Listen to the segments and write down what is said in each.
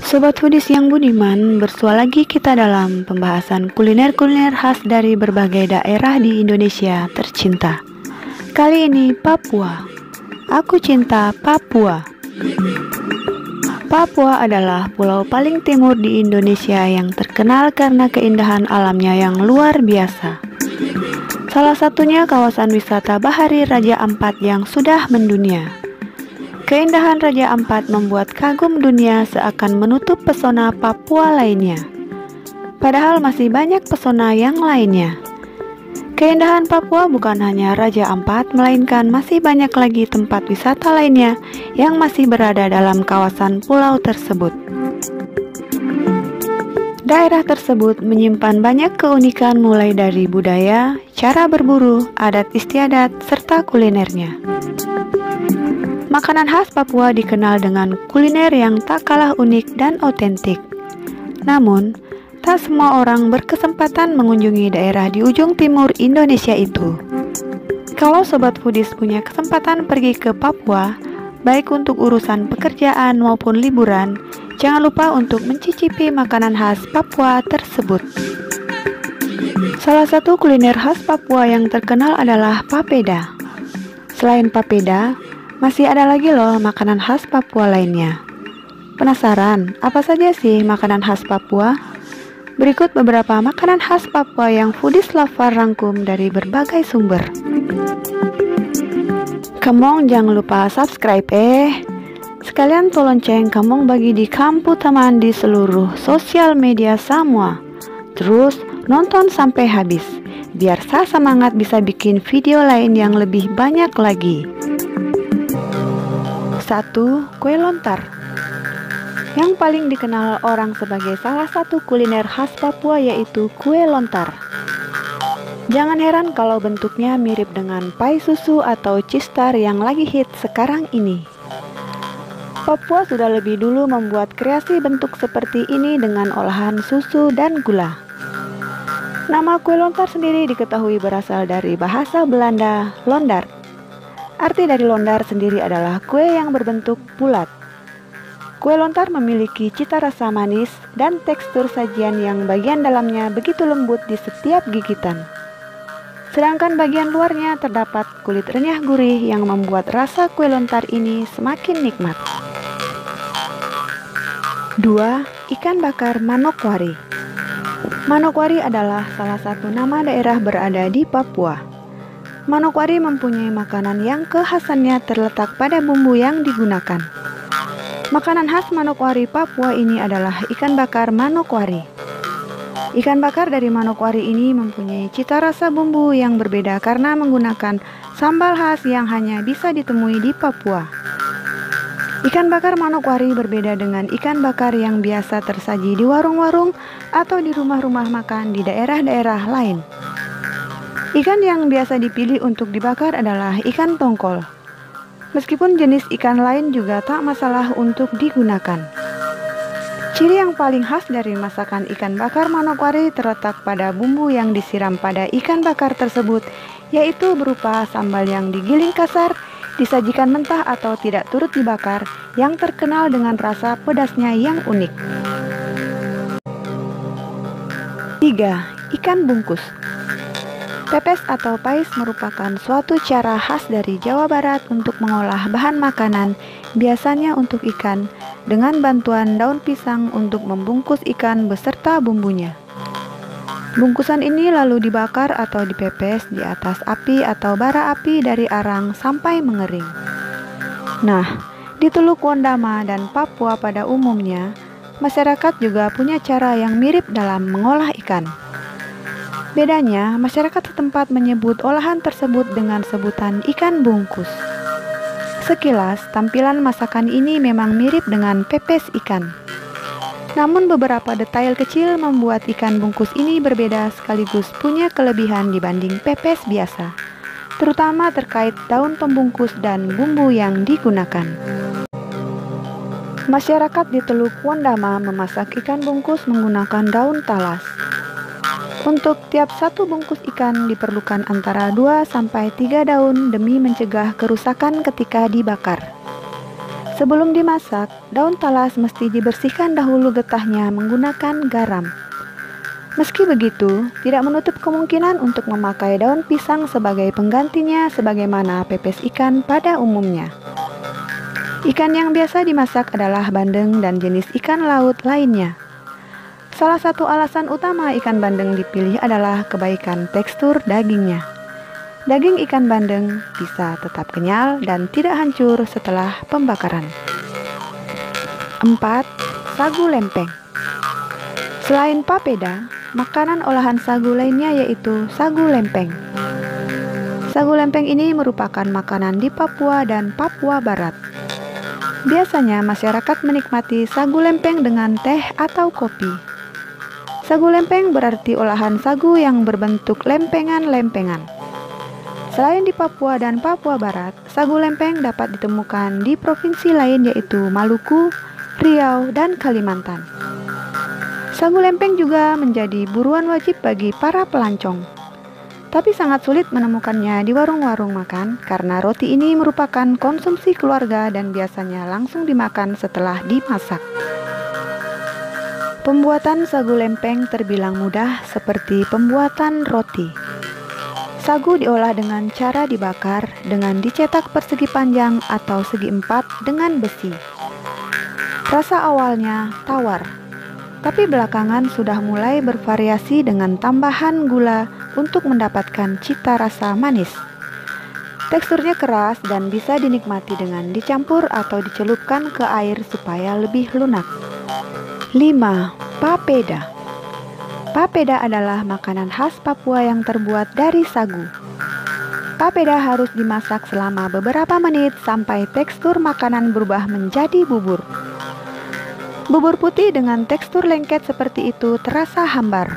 Sobat Foodies yang budiman, bersua lagi kita dalam pembahasan kuliner-kuliner khas dari berbagai daerah di Indonesia tercinta. Kali ini Papua. Aku cinta Papua. Papua adalah pulau paling timur di Indonesia yang terkenal karena keindahan alamnya yang luar biasa. Salah satunya kawasan wisata Bahari Raja Ampat yang sudah mendunia. Keindahan Raja Ampat membuat kagum dunia seakan menutup pesona Papua lainnya. Padahal masih banyak pesona yang lainnya. Keindahan Papua bukan hanya Raja Ampat, melainkan masih banyak lagi tempat wisata lainnya yang masih berada dalam kawasan pulau tersebut. Daerah tersebut menyimpan banyak keunikan mulai dari budaya, cara berburu, adat istiadat, serta kulinernya. Makanan khas Papua dikenal dengan kuliner yang tak kalah unik dan otentik. Namun, tak semua orang berkesempatan mengunjungi daerah di ujung timur Indonesia itu. Kalau Sobat Foodies punya kesempatan pergi ke Papua, baik untuk urusan pekerjaan maupun liburan, jangan lupa untuk mencicipi makanan khas Papua tersebut. Salah satu kuliner khas Papua yang terkenal adalah papeda. Selain papeda, masih ada lagi loh makanan khas Papua lainnya. Penasaran apa saja sih makanan khas Papua? Berikut beberapa makanan khas Papua yang Foodies Lover rangkum dari berbagai sumber. Kamong jangan lupa subscribe sekalian tuh lonceng kamong bagi di Kampu Taman di seluruh sosial media semua. Terus nonton sampai habis, biar saya semangat bisa bikin video lain yang lebih banyak lagi. 1. Kue lontar. Yang paling dikenal orang sebagai salah satu kuliner khas Papua yaitu kue lontar. Jangan heran kalau bentuknya mirip dengan pai susu atau cheestar yang lagi hit sekarang ini. Papua sudah lebih dulu membuat kreasi bentuk seperti ini dengan olahan susu dan gula. Nama kue lontar sendiri diketahui berasal dari bahasa Belanda londar. Arti dari londar sendiri adalah kue yang berbentuk bulat. Kue lontar memiliki cita rasa manis dan tekstur sajian yang bagian dalamnya begitu lembut di setiap gigitan. Sedangkan bagian luarnya terdapat kulit renyah gurih yang membuat rasa kue lontar ini semakin nikmat. 2. Ikan bakar Manokwari. Manokwari adalah salah satu nama daerah berada di Papua. Manokwari mempunyai makanan yang kekhasannya terletak pada bumbu yang digunakan. Makanan khas Manokwari Papua ini adalah ikan bakar Manokwari. Ikan bakar dari Manokwari ini mempunyai cita rasa bumbu yang berbeda karena menggunakan sambal khas yang hanya bisa ditemui di Papua. Ikan bakar Manokwari berbeda dengan ikan bakar yang biasa tersaji di warung-warung atau di rumah-rumah makan di daerah-daerah lain. Ikan yang biasa dipilih untuk dibakar adalah ikan tongkol. Meskipun jenis ikan lain juga tak masalah untuk digunakan. Ciri yang paling khas dari masakan ikan bakar Manokwari terletak pada bumbu yang disiram pada ikan bakar tersebut, yaitu berupa sambal yang digiling kasar, disajikan mentah atau tidak turut dibakar, yang terkenal dengan rasa pedasnya yang unik. 3. Ikan bungkus. Pepes atau pais merupakan suatu cara khas dari Jawa Barat untuk mengolah bahan makanan, biasanya untuk ikan, dengan bantuan daun pisang untuk membungkus ikan beserta bumbunya. Bungkusan ini lalu dibakar atau dipepes di atas api atau bara api dari arang sampai mengering. Nah, di Teluk Wondama dan Papua pada umumnya, masyarakat juga punya cara yang mirip dalam mengolah ikan. Bedanya, masyarakat setempat menyebut olahan tersebut dengan sebutan ikan bungkus. Sekilas, tampilan masakan ini memang mirip dengan pepes ikan. Namun beberapa detail kecil membuat ikan bungkus ini berbeda sekaligus punya kelebihan dibanding pepes biasa, terutama terkait daun pembungkus dan bumbu yang digunakan. Masyarakat di Teluk Wondama memasak ikan bungkus menggunakan daun talas. Untuk tiap satu bungkus ikan diperlukan antara 2-3 daun demi mencegah kerusakan ketika dibakar. Sebelum dimasak, daun talas mesti dibersihkan dahulu getahnya menggunakan garam. Meski begitu, tidak menutup kemungkinan untuk memakai daun pisang sebagai penggantinya sebagaimana pepes ikan pada umumnya. Ikan yang biasa dimasak adalah bandeng dan jenis ikan laut lainnya. Salah satu alasan utama ikan bandeng dipilih adalah kebaikan tekstur dagingnya. Daging ikan bandeng bisa tetap kenyal dan tidak hancur setelah pembakaran. 4. Sagu lempeng. Selain papeda, makanan olahan sagu lainnya yaitu sagu lempeng. Sagu lempeng ini merupakan makanan di Papua dan Papua Barat. Biasanya masyarakat menikmati sagu lempeng dengan teh atau kopi. Sagu lempeng berarti olahan sagu yang berbentuk lempengan-lempengan. Selain di Papua dan Papua Barat, sagu lempeng dapat ditemukan di provinsi lain yaitu Maluku, Riau, dan Kalimantan. Sagu lempeng juga menjadi buruan wajib bagi para pelancong. Tapi sangat sulit menemukannya di warung-warung makan karena roti ini merupakan konsumsi keluarga dan biasanya langsung dimakan setelah dimasak. Pembuatan sagu lempeng terbilang mudah seperti pembuatan roti. Sagu diolah dengan cara dibakar dengan dicetak persegi panjang atau segi empat dengan besi. Rasa awalnya tawar, tapi belakangan sudah mulai bervariasi dengan tambahan gula untuk mendapatkan cita rasa manis. Teksturnya keras dan bisa dinikmati dengan dicampur atau dicelupkan ke air supaya lebih lunak. 5. Papeda. Papeda adalah makanan khas Papua yang terbuat dari sagu. Papeda harus dimasak selama beberapa menit sampai tekstur makanan berubah menjadi bubur. Bubur putih dengan tekstur lengket seperti itu terasa hambar.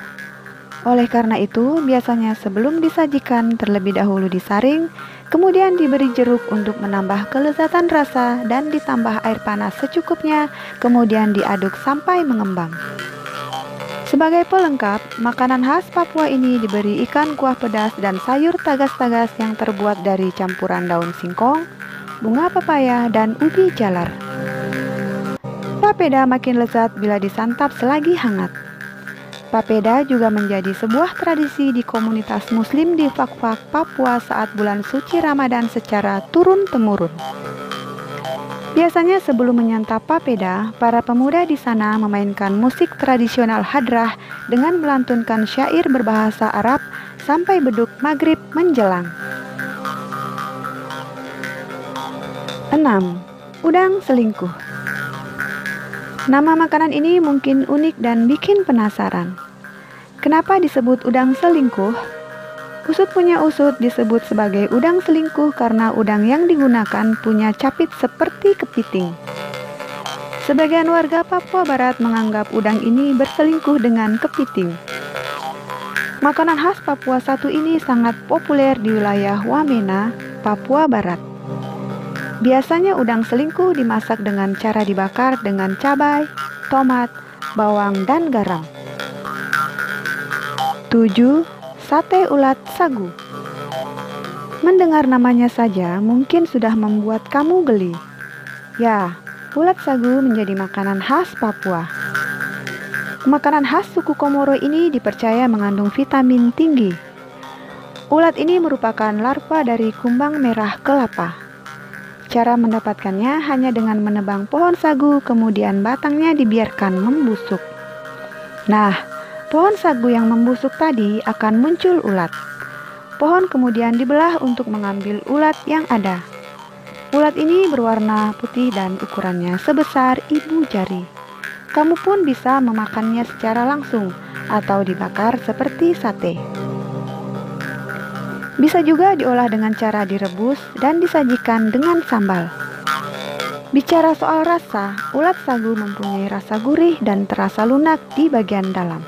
Oleh karena itu, biasanya sebelum disajikan terlebih dahulu disaring, kemudian diberi jeruk untuk menambah kelezatan rasa dan ditambah air panas secukupnya, kemudian diaduk sampai mengembang. Sebagai pelengkap, makanan khas Papua ini diberi ikan kuah pedas dan sayur tagas-tagas yang terbuat dari campuran daun singkong, bunga pepaya, dan ubi jalar. Papeda makin lezat bila disantap selagi hangat. Papeda juga menjadi sebuah tradisi di komunitas muslim di Fak-Fak, Papua saat bulan suci Ramadan secara turun-temurun. Biasanya sebelum menyantap papeda, para pemuda di sana memainkan musik tradisional hadrah dengan melantunkan syair berbahasa Arab sampai beduk maghrib menjelang. 6. Udang selingkuh. Nama makanan ini mungkin unik dan bikin penasaran. Kenapa disebut udang selingkuh? Usut punya usut disebut sebagai udang selingkuh karena udang yang digunakan punya capit seperti kepiting. Sebagian warga Papua Barat menganggap udang ini berselingkuh dengan kepiting. Makanan khas Papua satu ini sangat populer di wilayah Wamena, Papua Barat. Biasanya udang selingkuh dimasak dengan cara dibakar dengan cabai, tomat, bawang, dan garam. 7. Sate ulat sagu. Mendengar namanya saja mungkin sudah membuat kamu geli. Ya, ulat sagu menjadi makanan khas Papua. Makanan khas suku Komoro ini dipercaya mengandung vitamin tinggi. Ulat ini merupakan larva dari kumbang merah kelapa. Cara mendapatkannya hanya dengan menebang pohon sagu, kemudian batangnya dibiarkan membusuk. Nah, pohon sagu yang membusuk tadi akan muncul ulat. Pohon kemudian dibelah untuk mengambil ulat yang ada. Ulat ini berwarna putih dan ukurannya sebesar ibu jari. Kamu pun bisa memakannya secara langsung atau dibakar seperti sate. Bisa juga diolah dengan cara direbus dan disajikan dengan sambal. Bicara soal rasa, ulat sagu mempunyai rasa gurih dan terasa lunak di bagian dalam.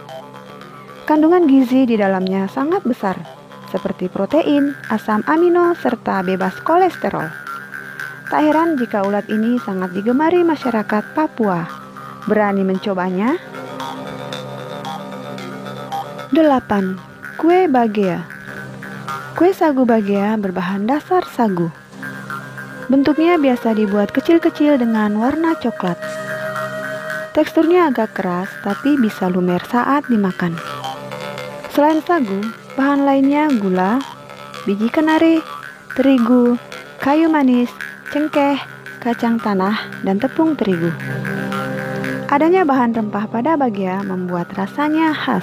Kandungan gizi di dalamnya sangat besar, seperti protein, asam amino, serta bebas kolesterol. Tak heran jika ulat ini sangat digemari masyarakat Papua. Berani mencobanya? 8. 8. Kue bagea. Kue sagu bagea berbahan dasar sagu. Bentuknya biasa dibuat kecil-kecil dengan warna coklat. Teksturnya agak keras tapi bisa lumer saat dimakan. Selain sagu, bahan lainnya gula, biji kenari, terigu, kayu manis, cengkeh, kacang tanah, dan tepung terigu. Adanya bahan rempah pada bagea membuat rasanya khas.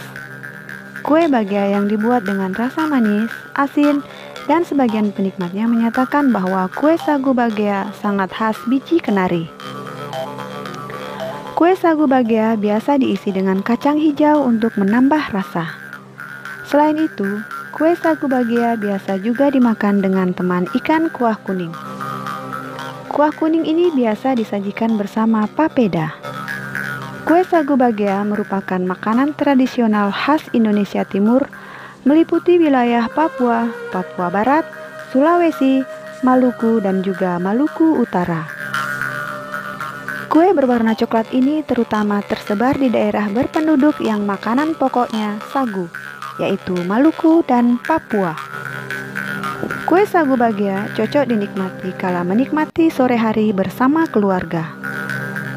Kue bagea yang dibuat dengan rasa manis, asin, dan sebagian penikmatnya menyatakan bahwa kue sagu bagea sangat khas biji kenari. Kue sagu bagea biasa diisi dengan kacang hijau untuk menambah rasa. Selain itu, kue sagu bagea biasa juga dimakan dengan teman ikan kuah kuning. Kuah kuning ini biasa disajikan bersama papeda. Kue sagu bagea merupakan makanan tradisional khas Indonesia Timur, meliputi wilayah Papua, Papua Barat, Sulawesi, Maluku, dan juga Maluku Utara. Kue berwarna coklat ini terutama tersebar di daerah berpenduduk yang makanan pokoknya sagu, yaitu Maluku dan Papua. Kue sagu bagea cocok dinikmati kala menikmati sore hari bersama keluarga.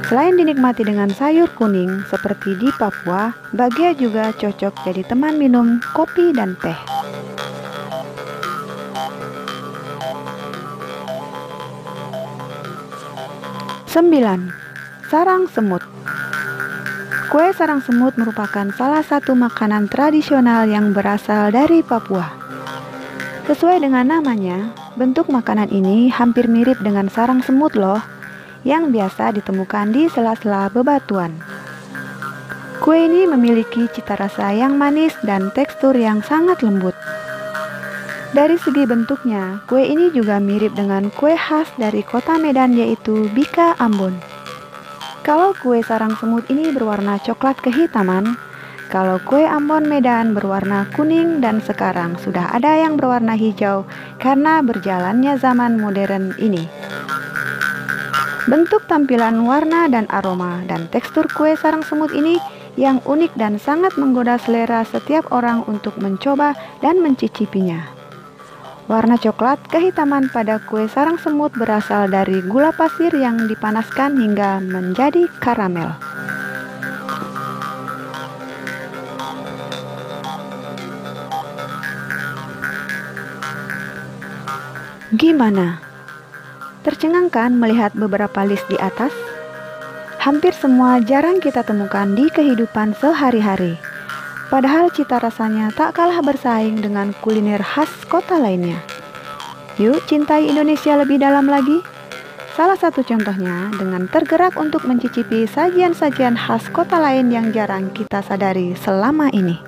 Selain dinikmati dengan sayur kuning seperti di Papua, bagea juga cocok jadi teman minum kopi dan teh. Sembilan, sarang semut. Kue sarang semut merupakan salah satu makanan tradisional yang berasal dari Papua. Sesuai dengan namanya, bentuk makanan ini hampir mirip dengan sarang semut loh, yang biasa ditemukan di sela-sela bebatuan. Kue ini memiliki cita rasa yang manis dan tekstur yang sangat lembut. Dari segi bentuknya, kue ini juga mirip dengan kue khas dari kota Medan yaitu Bika Ambon. Kalau kue sarang semut ini berwarna coklat kehitaman, kalau kue Ambon Medan berwarna kuning, dan sekarang sudah ada yang berwarna hijau karena berjalannya zaman modern ini. Bentuk, tampilan, warna, dan aroma dan tekstur kue sarang semut ini yang unik dan sangat menggoda selera setiap orang untuk mencoba dan mencicipinya. Warna coklat kehitaman pada kue sarang semut berasal dari gula pasir yang dipanaskan hingga menjadi karamel. Gimana? Tercengangkan melihat beberapa list di atas? Hampir semua jarang kita temukan di kehidupan sehari-hari. Padahal cita rasanya tak kalah bersaing dengan kuliner khas kota lainnya. Yuk cintai Indonesia lebih dalam lagi. Salah satu contohnya dengan tergerak untuk mencicipi sajian-sajian khas kota lain yang jarang kita sadari selama ini.